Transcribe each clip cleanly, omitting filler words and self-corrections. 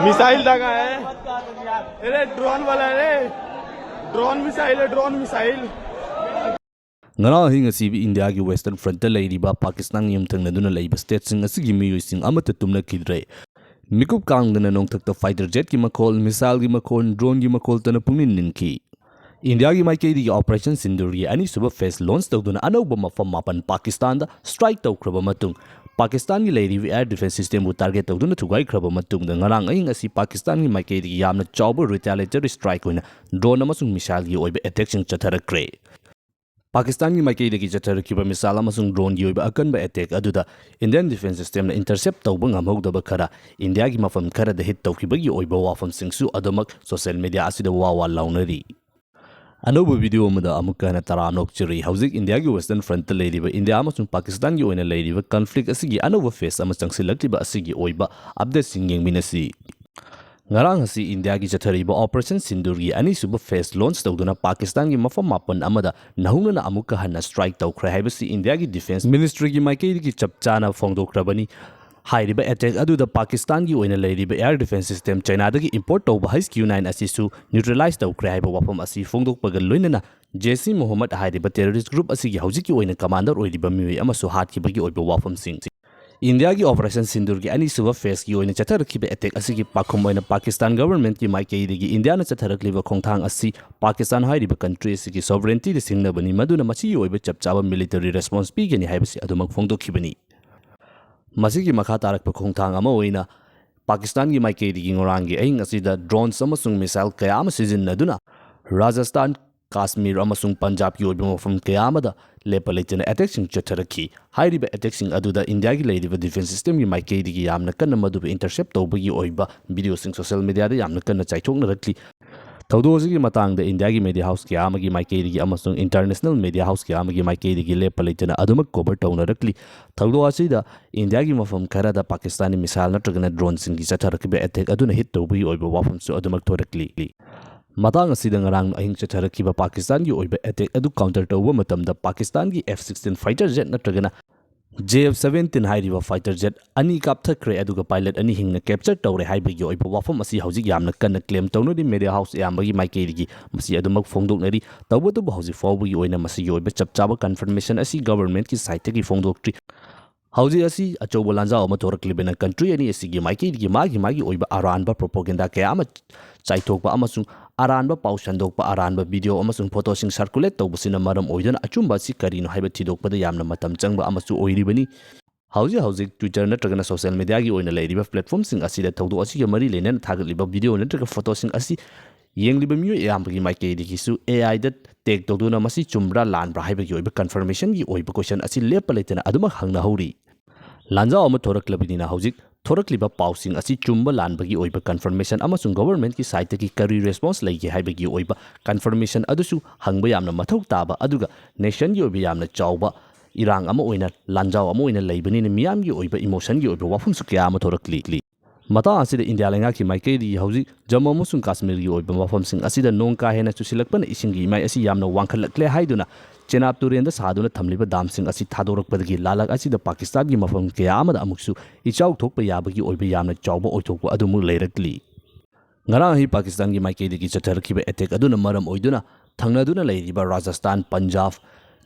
missile दागा है अरे drone वाला है drone missile ngara hing asi India gi western front la iriba Pakistan yum thangna duna leiba state sing asigi miyu sing amata tumna kidre mikup kangdana nong thakta fighter jet ki makol missile gi makol drone gi makol tana pungnin ninki India gi maikei di operation sinduri ani suba face launch tawduna anauba mafam mapan Pakistan da strike tawkraba matung Pakistan gi leiri air defense system bu target tawduna thugai kraba matung da ngarang aing asi Pakistan gi maikei di yamna chawba retaliatory strike hoina drone amasung missile gi oiba attack sing chatharakre Pakistan ki maikei dagi chatharakhiba missile amasung drone gi oiba akanba attack aduda Indian defense system na intercept tawba ngamhogdaba khara India gi mafam khara da hit tawkhiba gi oiba wafam singsu adomak social media asida wawa launari Another video amada amukka na taranok chiri hauzik India gi western front leiriba India amasung Pakistan gi oina leiriba conflict asigi another phase amasang silaktiba asigi oiba update singing minasi Ngarang hasi India gi chathariba operation sindur gi ani suba phase launch tawduna Pakistan gi mafam mapan amada nahungna na amukka hanna strike tawkhra haibasi India gi defense ministry gi maikei gi chapchana phongdokrabani Hairiba attack aduda Pakistan gi oina leiriba air defense system China dagi import tawba HQ9 asisu neutralize tawkre haiba wafam asi phongdokpaga loinana JC Mohammed hairiba terrorist group asigi haujiki oina commander oiriba miwi amasu hatkibagi oiba wafam sing India gi operation sindur gi ani suba phase gi oina chatharakhiba attack asigi pakhum oina Pakistan government ki maikei digi India na chatharakliba khongthang asi Pakistan hairiba country asigi sovereignty de singnabani maduna machi oiba chapchaba military response pigani haibasi adumak phongdokhibani Masigi makha tarakpa khongthang ama oina Pakistan gi maikei digi ngorangi aing asida drones amasung missile kaya ama sijinnaduna Rajasthan Kashmir amasung Punjab gi oiba mafam kaya amada lepalaitena attack sing chatharakhi hairiba attack sing aduda India gi leiriba defense system gi maikei digi yamna kanna maduba intercept tawbagi oiba video sing social media da yamna kanna chaichokna rakli Tawdosigi matang da India gi media house ki amagi maikei digi amasung international media house ki amagi maikei digi lepalaitena adumak cover tawna rakli Tawdo asida India gi mafam khara da Pakistani missile natragana drone sing gi chatharakhiba attack aduna hit tawbagi oiba wafam su adumak thorakli Matang asida ngarang ahing chatharakhiba Pakistan gi oiba attack adu counter tawba matamda Pakistan gi F-16 fighter jet natragana JF-17 hairiba fighter jet ani kapthakre aduga pilot ani hingna capture tawre haibagi oiba wafam asi haujik yamna kanna claim tawnodi media house yambagi maikei digi masi adumak phongdoknari tawbatu hauji fawbagi oina masi oiba chapchaba confirmation asi government ki site gi phongdoktri hauji asi achobo lanjao ama thoraklibena country ani asi gi maikei digi magi oiba aranba propaganda kaya ama chaithokba amasung aranba pausandokpa aranba video amasung photo sing circulate tawbasina maram oidana achumba si karino haiba thidokpada yamna matam changba amasu oiribani hauji Twitter natragana social media gi oina leiriba platform sing asida thawdo asi ga mari lenen thagaliba video natraga photo sing asi yengliba miyo yambagi maikei digi su AI da tag tawduna masi chumbra lanbra haiba gi oiba confirmation gi oiba question asi lepalaitena aduma hangna hauri lanjao ama thoraklabini na hauji thorakliba pausing asi chumba lanbagi oiba confirmation amasung government ki site ki kari response laigi haibagi oiba confirmation adusu hangba yamna mathau taba aduga nation gi oiba yamna chawba irang ama oina lanjao ama oina leibani ne miyam gi oiba emotion gi oiba wafum su kya ama thorakli mata asida India lenga ki maikei di hauji Jammu amasung Kashmir gi oiba wafam sing asida nong ka hena chusilakpana ising gi mai asi yamna wangkhalakle haiduna Chenab Turenda saduna thamliba damsing asi thadorakpadagi lalak asida Pakistan gi mafam kaya amada amuksu ichau thokpa yabagi oiba yamna chawba oithokpa adumu leirakli Ngarang hi Pakistan gi maikei digi chatharakhiba attack aduna maram oiduna thangnaduna leiriba Rajasthan Punjab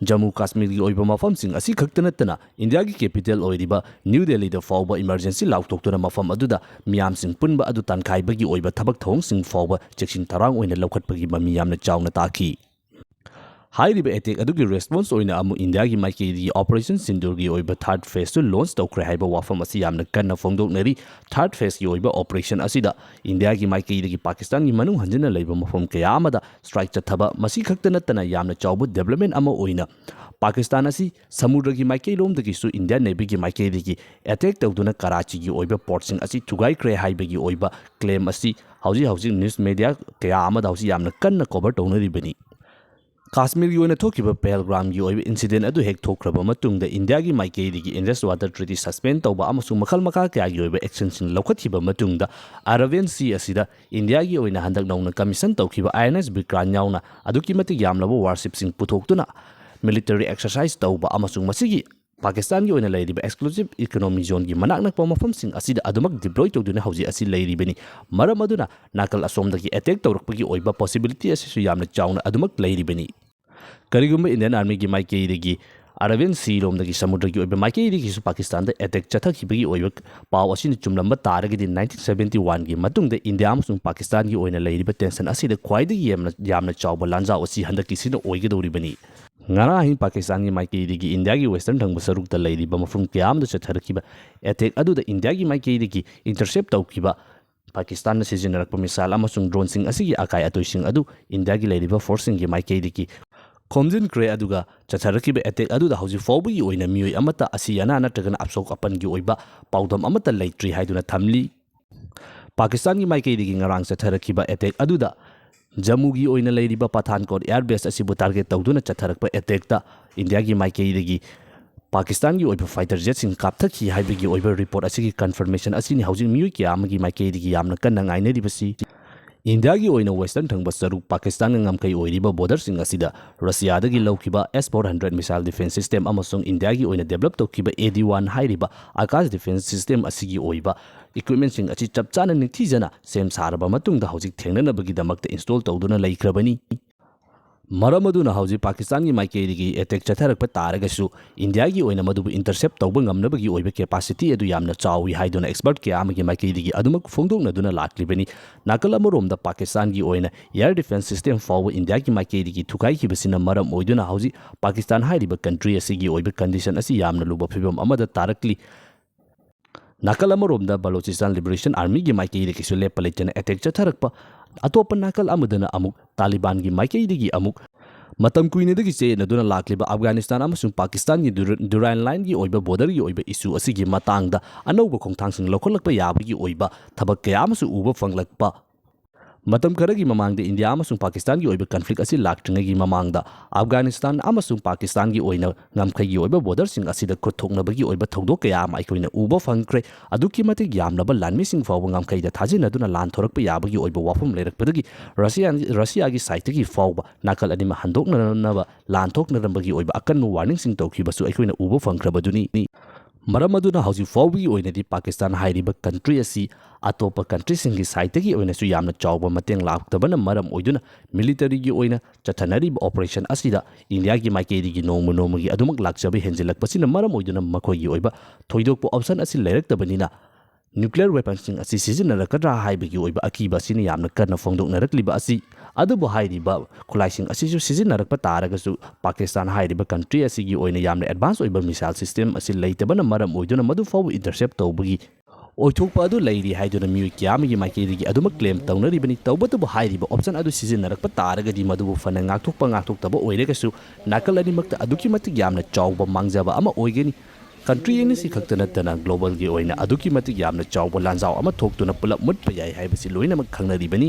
Jammu Kashmir gi oiba mafam sing asi khaktanatana India gi capital oiriba New Delhi da fawba emergency lauktoktura mafam aduda miyam sing punba adu tankaibagi oiba thabak thong sing fawba cheksin tarang oina laukhatpagi mami yamna chawna taki Hairiba attack adugi response oina amu India gi maikei di operation sindur gi oiba third phase to launch tawkre haiba wafam asi yamna kanna phongdoknari third phase gi oiba operation asida India gi maikei di Pakistan gi manung hanjina leiba mafam kaya amada strike chathaba masi khaktanatana yamna chawbu development ama oina Pakistan asi samudra gi maikei lom dagi su India Navy gi maikei digi attack tawduna Karachi gi oiba port sing asi thugai kre haiba gi oiba claim asi hauji news media kaya amada hauji yamna kanna cover tawnari bani Kashmir gi oina thokiba Pelgram gi oiba incident adu hek thokraba matungda India gi maikei digi Indus water treaty suspend tawba amasung makhal makha kya gi oiba action sing laukhathiba matungda Arabian Sea asida India gi oina handak nauna commission tawkiba INS Vikrant yauna aduki matik yamlaba warship sing puthoktuna military exercise tawba amasung masigi Pakistan की oina lairiba exclusive economic zone gi manak nak pa mafamsing asida adumak deploy tawduna hauji asi lairibani maram aduna nakal asomdagi attack tawrakpagi oiba possibility asisu yamna chawna adumak lairibani karigumba Indian Army gi maikeidagi Aravian Sea romdagi samudra gi oiba maikeidagi su Pakistan da attack chathakibagi oiba paw asina chumlamba taragidi 1971 gi matungda India amasung Pakistan gi oina lairiba tension asida khwaidagi yamna chawba lanjao asi handaki sina oigadoribani ngara hin Pakistan gi maikeidagi India gi western thangba sarukta lairiba mafung kyamda chatharakiba attack aduda India gi maikeidagi intercept tawkiba Pakistan na sizinnarakpa misal amasung drone sing asigi akai atoising adu India gi lairiba forcing gi maikeidagi Khomjin kre aduga chatharakiba attack aduda hauji fawbi oina mioi amata asiyana natragana apsok apan gi oiba pawdam amata leitri haiduna thamli Pakistan gi maikeidagi ngarang chatharakiba attack aduda Jammu gi oina lairiba Pathankot airbase asibu target tawduna chatharakpa attack ta India gi maikeidagi Pakistan gi oiba fighter jet sing kapthaki haibigi oiba report asigi confirmation asini housing miui ki amagi maikeidagi yamna kanna ngainaribasi India gi oina western thangba saruk Pakistan ngamkai oiriba border sing asida Russia dagi laukiba S400 missile defense system amasung India gi oina develop tokiba AD1 hairiba Akash defense system asigi oiba equipment sing achi chapchana nithijana sem saraba matungda hojik thengnanabagi damakta install tawduna laikhrabani Maramaduna hauji Pakistan gi maikeidagi attack chatharakpa taragasu India gi oina madubu intercept tawba ngamnabagi oiba capacity adu yamna chawi haiduna expert ke amagi maikeidagi adumak phongdoknaduna laklibani nakal amoromda Pakistan gi oina air defense system fawa India gi maikeidagi thukai kibasina maram oiduna hauji Pakistan hairiba country asigi oiba condition asi yamna luba phibam amada tarakli nakal amoromda Balochistan Liberation Army gi maikeidagi su lepalechana attack chatharakpa Atopa nakal amadana amuk Taliban gi maikeidagi amuk matam kuinedagi chenaduna lakliba Afghanistan amasung Pakistan gi Durand line gi oiba border gi oiba issue asigi matangda anauba khongthangsing lokholakpa yabagi oiba thabak kaya amasu uba fanglakpa matam karagi mamangda India amasung Pakistan gi oiba conflict asi laktringagi mamangda Afghanistan amasung Pakistan gi oina ngamkhai gi oiba border sing asida khothoknabagi oiba thodok kaya ama aikoina uba fangkre aduki matik yamnaba lanmi sing fawa ngamkhai da thajinaduna lan thorakpa yabagi oiba wafum lerakpadagi Russia gi site gi fawa nakal anima handoknanaba lan thoknarambagi oiba akannu warning sing tawkibasu aikoina uba fangkrabaduni Maramaduna hauji fawbi oinadi Pakistan hairiba country asi atopa country singi site gi oina su yamna chawba mateng laktabana maram oiduna military gi oina chathanari operation asida India gi maikeidi gi nomu gi adumak lakchabe henjilakpasina maram oiduna makhoi gi oiba thoidokpo option asi leiraktabanina nuclear weapons sing asi sizinnarakadra haibagi oiba akiba sini yamna kana phongdoknarakliba asi adubu hairiba khulaising asisu sizinnarakpa taragasu Pakistan hairiba country asigi oina yamna advance oiba missile system asi leitabana maram oiduna madu fawu intercept tawbagi oithokpa adu leiri haiduna miui kyamagi maikeidagi aduma claim tawnaribani tawbatubu hairiba option adu sizinnarakpa taragadi madubu fana ngakthoktaba oiragasu nakal animakta aduki matik yamna chawba mangjaba ama oigani country ini si khakta natana global gi oina aduki matik yamna chawba lanjao ama thoktuna pulap mutpa yai haibasi loina mak khangnaribani